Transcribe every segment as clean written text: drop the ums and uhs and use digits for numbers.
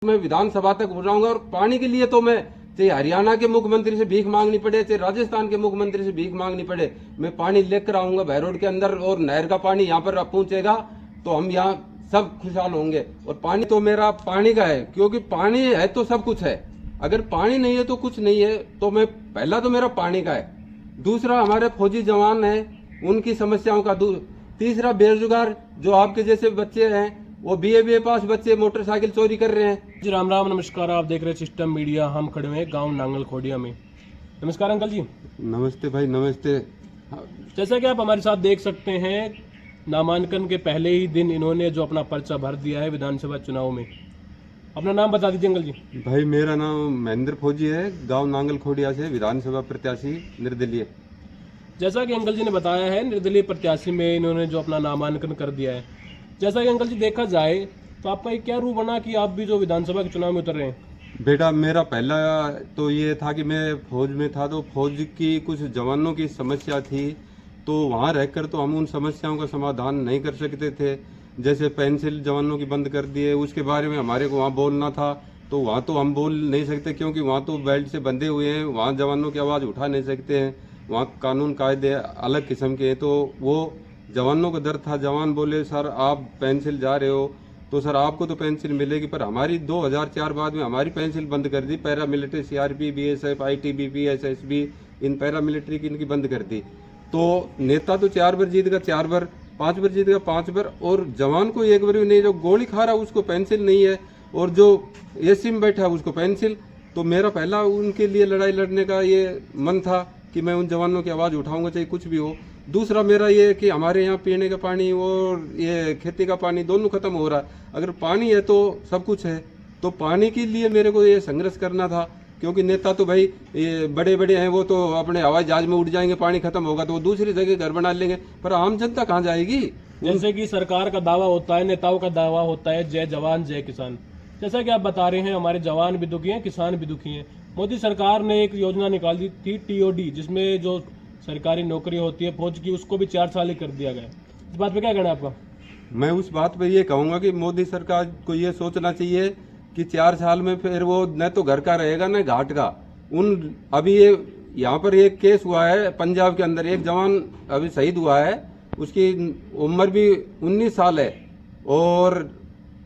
मैं विधानसभा तक जाऊंगा और पानी के लिए तो मैं चाहे हरियाणा के मुख्यमंत्री से भीख मांगनी पड़े, चाहे राजस्थान के मुख्यमंत्री से भीख मांगनी पड़े, मैं पानी लेकर आऊंगा बहरोड के अंदर और नहर का पानी यहाँ पर पहुंचेगा तो हम यहाँ सब खुशहाल होंगे। और पानी तो मेरा पानी का है, क्योंकि पानी है तो सब कुछ है, अगर पानी नहीं है तो कुछ नहीं है। तो मैं पहला तो मेरा पानी का है, दूसरा हमारे फौजी जवान हैं उनकी समस्याओं का, तीसरा बेरोजगार जो आपके जैसे बच्चे हैं वो बीए पास बच्चे मोटरसाइकिल चोरी कर रहे हैं। जी राम राम, नमस्कार। आप देख रहे हैं सिस्टम मीडिया। हम खड़े हुए हैं गांव नांगल खोडिया में। नमस्कार अंकल जी। नमस्ते भाई, नमस्ते। जैसा कि आप हमारे साथ देख सकते हैं, नामांकन के पहले ही दिन इन्होंने जो अपना पर्चा भर दिया है विधानसभा चुनाव में। अपना नाम बता दीजिए अंकल जी। भाई मेरा नाम महेंद्र फौजी है, गांव नांगल खोडिया से विधानसभा प्रत्याशी निर्दलीय। जैसा कि अंकल जी ने बताया है, निर्दलीय प्रत्याशी में इन्होंने जो अपना नामांकन कर दिया है। जैसा कि अंकल जी देखा जाए तो आपका ये क्या रूप बना कि आप भी जो विधानसभा के चुनाव में उतर रहे हैं? बेटा मेरा पहला तो ये था कि मैं फौज में था, तो फौज की कुछ जवानों की समस्या थी, तो वहाँ रहकर तो हम उन समस्याओं का समाधान नहीं कर सकते थे। जैसे पेंसिल जवानों की बंद कर दिए, उसके बारे में हमारे को वहाँ बोलना था, तो वहाँ तो हम बोल नहीं सकते क्योंकि वहाँ तो बेल्ट से बंधे हुए हैं, वहाँ जवानों की आवाज़ उठा नहीं सकते हैं, वहाँ कानून कायदे अलग किस्म के हैं। तो वो जवानों का डर था। जवान बोले सर आप पेंसिल जा रहे हो तो सर आपको तो पेंसिल मिलेगी, पर हमारी 2004 बाद में हमारी पेंसिल बंद कर दी। Paramilitary, CRP, BSF, ITBP, SSB, इन पैरा मिलिट्री की इनकी बंद कर दी। तो नेता तो 4 बार जीत गया, 4 बार, 5 बार जीत गया, 5 बार, और जवान को एक बार भी नहीं। जो गोली खा रहा उसको पेंसिल नहीं है, और जो एसी में बैठा उसको पेंसिल। तो मेरा पहला उनके लिए लड़ाई लड़ने का ये मन था कि मैं उन जवानों की आवाज़ उठाऊंगा चाहे कुछ भी हो। दूसरा मेरा ये कि हमारे यहाँ पीने का पानी और ये खेती का पानी दोनों खत्म हो रहा है। अगर पानी है तो सब कुछ है, तो पानी के लिए मेरे को ये संघर्ष करना था। क्योंकि नेता तो भाई ये बड़े बड़े हैं, वो तो अपने हवाई जहाज में उड़ जाएंगे, पानी खत्म होगा तो वो दूसरी जगह घर बना लेंगे, पर आम जनता कहाँ जाएगी? जैसे कि सरकार का दावा होता है, नेताओं का दावा होता है जय जवान जय किसान। जैसा कि आप बता रहे हैं, हमारे जवान भी दुखी हैं, किसान भी दुखी हैं। मोदी सरकार ने एक योजना निकाली थी टीओडी, जिसमें जो सरकारी नौकरी होती है फौज की उसको भी 4 साल ही कर दिया गया। इस बात पे क्या कहना है आपका? मैं उस बात पर ये कहूँगा कि मोदी सरकार को ये सोचना चाहिए कि 4 साल में फिर वो न तो घर का रहेगा न घाट का। अभी ये यहाँ पर एक केस हुआ है पंजाब के अंदर, एक जवान अभी शहीद हुआ है, उसकी उम्र भी 19 साल है, और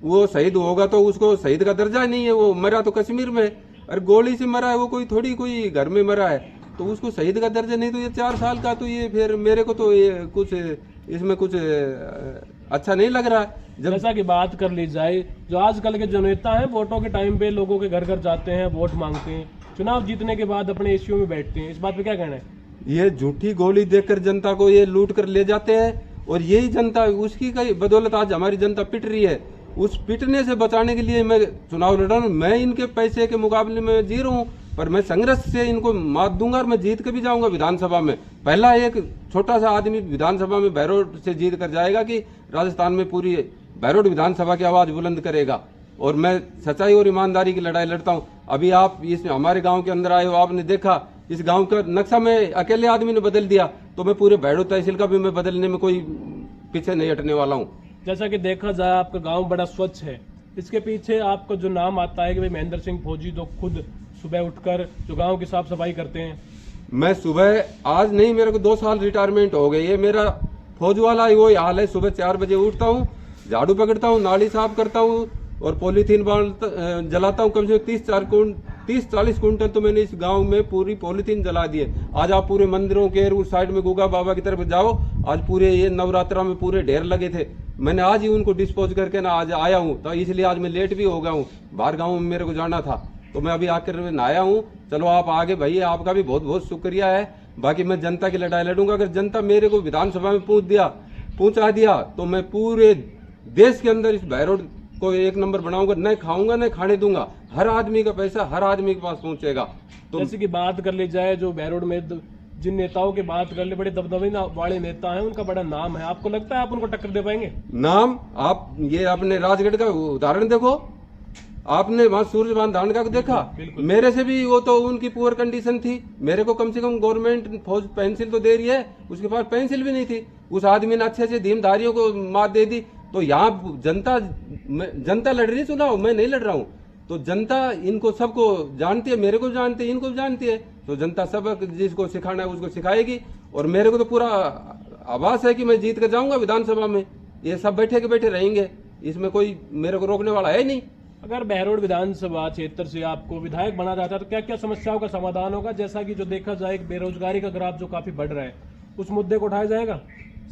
वो शहीद होगा तो उसको शहीद का दर्जा नहीं है। वो मरा तो कश्मीर में, अरे गोली से मरा है, वो कोई थोड़ी कोई घर में मरा है, तो उसको शहीद का दर्जा नहीं। तो ये 4 साल का, तो ये फिर मेरे को तो ये कुछ इसमें कुछ अच्छा नहीं लग रहा। जैसा कि बात कर ली जाए, जो आजकल के जो नेता हैं वोटों के टाइम पे लोगों के घर घर जाते हैं, वोट मांगते हैं, चुनाव जीतने के बाद अपने इश्यू में बैठते हैं। इस बात पे क्या कहना है? ये झूठी गोली देकर जनता को ये लूट कर ले जाते हैं, और यही जनता, उसकी कई बदौलत आज हमारी जनता पिट रही है। उस पिटने से बचाने के लिए मैं चुनाव लड़ रहा हूँ। मैं इनके पैसे के मुकाबले में जी रहा हूँ, पर मैं संघर्ष से इनको मात दूंगा और मैं जीत के भी जाऊंगा विधानसभा में। पहला एक छोटा सा आदमी विधानसभा में बहरोड से जीत कर जाएगा कि राजस्थान में पूरी बहरोड विधानसभा की आवाज बुलंद करेगा। और मैं सच्चाई और ईमानदारी की लड़ाई लड़ता हूँ। अभी आप इस हमारे गांव के अंदर आए हो, आपने देखा इस गांव का नक्शा मैं अकेले आदमी ने बदल दिया, तो मैं पूरे बहरोड तहसील का भी मैं बदलने में कोई पीछे नहीं हटने वाला हूँ। जैसा कि देखा जाए आपका गांव बड़ा स्वच्छ है, इसके पीछे आपका जो नाम आता है कि भाई महेंद्र सिंह फौजी, जो खुद सुबह उठकर जो गांव की साफ सफाई करते हैं। मैं सुबह, आज नहीं, मेरे को 2 साल रिटायरमेंट हो गई है, मेरा फौज वाला ही वही हाल है। सुबह 4 बजे उठता हूँ, झाड़ू पकड़ता हूँ, नाली साफ करता हूँ और पॉलीथीन जलाता हूँ। कम से कम 30-40 कुंटल तो मैंने इस गांव में पूरी पॉलीथीन जला दिए। आज आप पूरे मंदिरों के उस साइड में गुगा बाबा की तरफ जाओ, आज पूरे ये नवरात्रा में पूरे ढेर लगे थे। मैंने आज ही उनको डिस्पोज करके ना आज आया हूँ, तो इसलिए आज मैं लेट भी हो गया हूँ, बाहर गाँव में मेरे को जाना था, तो मैं अभी आकर नहाया हूँ। चलो आप आगे भैया, आपका भी बहुत बहुत शुक्रिया है। बाकी मैं जनता की लड़ाई लड़ूंगा। अगर जनता मेरे को विधानसभा में पहुंचा दिया तो मैं पूरे देश के अंदर इस बहरोड को 1 नंबर बनाऊंगा। न खाऊंगा न खाने दूंगा, हर आदमी का पैसा हर आदमी के पास पहुंचेगा। तो जैसे कि बात कर ली जाए, जो बहरोड में जिन नेताओं की बात कर ले, बड़े दबदबे वाले नेता हैं, उनका बड़ा नाम है। आपको लगता है आप उनको टक्कर दे पाएंगे? नाम, आप ये अपने राजगढ़ का उदाहरण देखो, आपने वहां सूर्यभान धानका को देखा, मेरे से भी वो तो उनकी पुअर कंडीशन थी। मेरे को कम से कम गवर्नमेंट फौज पेंसिल तो दे रही है, उसके पास पेंसिल भी नहीं थी। उस आदमी ने अच्छे से धीमधारियों को मात दे दी। तो यहाँ जनता लड़ रही है चुनाव, मैं नहीं लड़ रहा हूँ। तो जनता इनको सबको जानती है, मेरे को जानती है, इनको जानती है। तो जनता सबक जिसको सिखाना है उसको सिखाएगी। और मेरे को तो पूरा आभास है कि मैं जीत कर जाऊंगा विधानसभा में। ये सब बैठे के बैठे रहेंगे, इसमें कोई मेरे को रोकने वाला है नहीं। अगर बहरोड विधानसभा क्षेत्र से आपको विधायक बना जाता है तो क्या क्या समस्याओं का समाधान होगा? जैसा कि जो देखा जाए बेरोजगारी का ग्राफ जो काफी बढ़ रहा है, उस मुद्दे को उठाया जाएगा।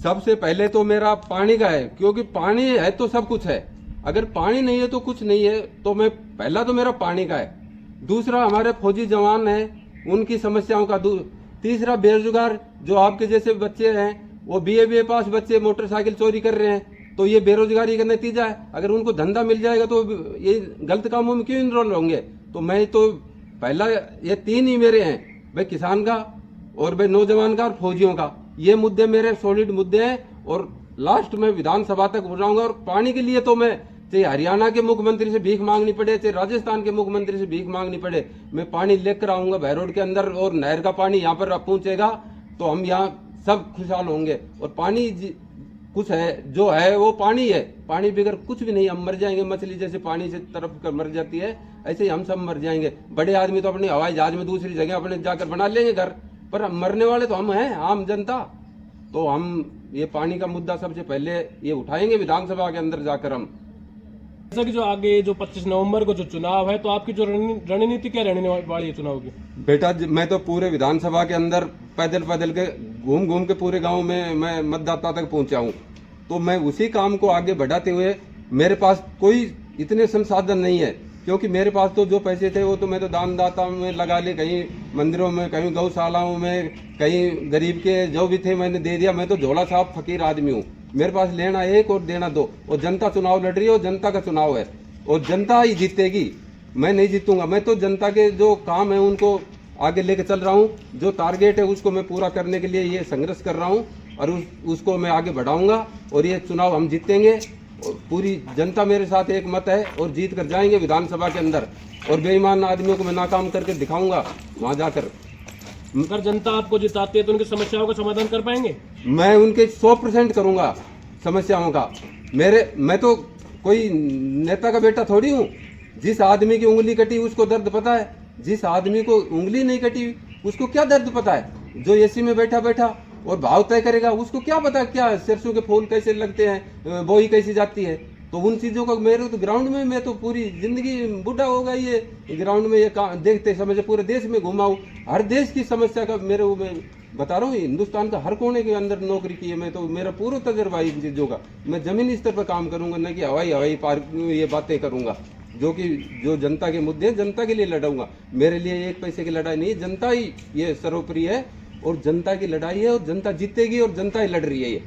सबसे पहले तो मेरा पानी का है, क्योंकि पानी है तो सब कुछ है। अगर पानी नहीं है तो कुछ नहीं है। तो मैं पहला तो मेरा पानी का है। दूसरा हमारे फौजी जवान हैं, उनकी समस्याओं का। तीसरा बेरोजगार जो आपके जैसे बच्चे हैं, वो बीए पास बच्चे मोटरसाइकिल चोरी कर रहे हैं, तो ये बेरोजगारी का नतीजा है। अगर उनको धंधा मिल जाएगा तो ये गलत कामों में क्यों इनरोल होंगे? तो मैं तो पहला ये तीन ही मेरे हैं, भाई किसान का और भाई नौजवान का और फौजियों का। ये मुद्दे मेरे सॉलिड मुद्दे हैं और लास्ट में विधानसभा तक बुलाऊंगा। और पानी के लिए तो मैं चाहे हरियाणा के मुख्यमंत्री से भीख मांगनी पड़े, चाहे राजस्थान के मुख्यमंत्री से भीख मांगनी पड़े, मैं पानी लेकर आऊंगा बहरोड के अंदर। और नहर का पानी यहाँ पर पहुंचेगा तो हम यहाँ सब खुशहाल होंगे। और पानी कुछ है, जो है वो पानी है। पानी बगैर कुछ भी नहीं, हम मर जाएंगे। मछली जैसे पानी से तरफ कर मर जाती है, ऐसे ही हम सब मर जाएंगे। बड़े आदमी तो अपने हवाई जहाज में दूसरी जगह अपने जाकर बना लेंगे घर, पर मरने वाले तो हम हैं, आम जनता। तो हम ये पानी का मुद्दा सबसे पहले ये उठाएंगे विधानसभा के अंदर जाकर हम। जैसा कि जो आगे जो 25 नवंबर को जो चुनाव है, तो आपकी जो रणनीति क्या रहने वाली है चुनाव की? बेटा मैं तो पूरे विधानसभा के अंदर पैदल पैदल के घूम घूम के पूरे गांव में मैं मतदाता तक पहुंचा हूं। तो मैं उसी काम को आगे बढ़ाते हुए, मेरे पास कोई इतने संसाधन नहीं है, क्योंकि मेरे पास तो जो पैसे थे वो तो मैं तो दान दाता में लगा लिए, कहीं मंदिरों में, कहीं गौशालाओं में, कहीं गरीब के जो भी थे मैंने दे दिया। मैं तो झोला साहब फकीर आदमी हूँ। मेरे पास लेना एक और देना दो। और जनता चुनाव लड़ रही है और जनता का चुनाव है और जनता ही जीतेगी, मैं नहीं जीतूंगा। मैं तो जनता के जो काम है उनको आगे लेके चल रहा हूँ। जो टारगेट है उसको मैं पूरा करने के लिए ये संघर्ष कर रहा हूँ और उसको मैं आगे बढ़ाऊंगा। और ये चुनाव हम जीतेंगे और पूरी जनता मेरे साथ एक मत है और जीत कर जाएंगे विधानसभा के अंदर। और बेईमान आदमियों को मैं नाकाम करके दिखाऊंगा वहां जाकर। अगर जनता आपको जिताती है तो उनकी समस्याओं का समाधान कर पाएंगे? मैं उनके 100% करूंगा समस्याओं का। मैं तो कोई नेता का बेटा थोड़ी हूँ। जिस आदमी की उंगली कटी उसको दर्द पता है, जिस आदमी को उंगली नहीं कटी उसको क्या दर्द पता है? जो एसी में बैठा बैठा और भाव तय करेगा उसको क्या पता क्या सरसों के फूल कैसे लगते हैं, बोई कैसी जाती है। तो उन चीजों का मेरे तो ग्राउंड में, मैं तो पूरी जिंदगी बूढ़ा होगा ये ग्राउंड में ये देखते समझे पूरे देश में घुमाऊं। हर देश की समस्या का मेरे को मैं बता रहा हूँ। हिंदुस्तान का हर कोने के अंदर नौकरी की है मैं तो, मेरा पूरा तजर्बा इन चीजों का। मैं जमीनी स्तर पर काम करूंगा, न कि हवाई पार्क में ये बातें करूंगा। जो जनता के मुद्दे हैं जनता के लिए लड़ाऊंगा। मेरे लिए एक पैसे की लड़ाई नहीं है, जनता ही ये सर्वोपरि है और जनता की लड़ाई है और जनता जीतेगी और जनता ही लड़ रही है ये।